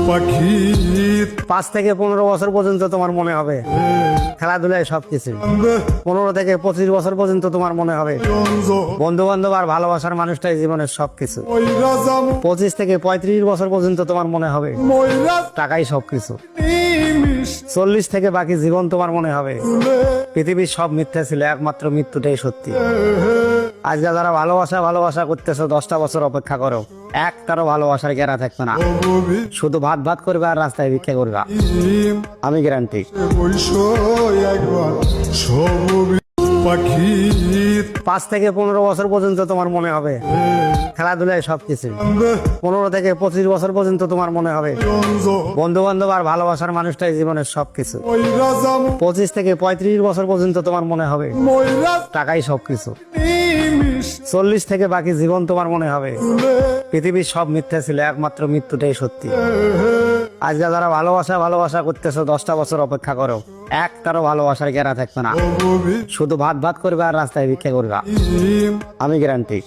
পাখি 5 থেকে 15 বছর পর্যন্ত তোমার মনে হবে খেলাধুলায় সবকিছু। 15 থেকে 25 বছর পর্যন্ত তোমার মনে হবে বন্ধু বান্ধব আর ভালোবাসার মানুষটাই জীবনের সবকিছু। 25 থেকে 35 বছর পর্যন্ত তোমার মনে হবে টাকাই সবকিছু। 40 থেকে বাকি জীবন তোমার মনে হবে পৃথিবীর সব মিথ্যা ছিল, একমাত্র মৃত্যুটাই সত্যি। আজকে যারা ভালোবাসা করতেছো 10টা বছর অপেক্ষা করো, একটারও ভালোবাসার গেরা থাকবে না। শুধু ভাত ভাত করবে আর রাস্তায় ভিক্ষা করবে, আমি গ্যারান্টি। পাখি 5 থেকে 15 বছর পর্যন্ত তোমার মনে হবে খেলাধুলায় সবকিছু। 15 থেকে 25 বছর পর্যন্ত তোমার মনে হবে বন্ধু বান্ধব আর ভালোবাসার মানুষটাই জীবনের সবকিছু। 25 থেকে 35 বছর পর্যন্ত তোমার মনে হবে টাকাই সবকিছু। 40 থেকে বাকি জীবন তোমার মনে হবে পৃথিবীর সব মিথ্যা ছিল, একমাত্র মৃত্যুটাই সত্যি। আজকে যারা ভালোবাসা করতেছো 10টা বছর অপেক্ষা করো, একটারও ভালোবাসার গেরা থাকবে না। শুধু ভাত ভাত করবে আর রাস্তায় ভিক্ষা করবে, আমি গ্যারান্টি।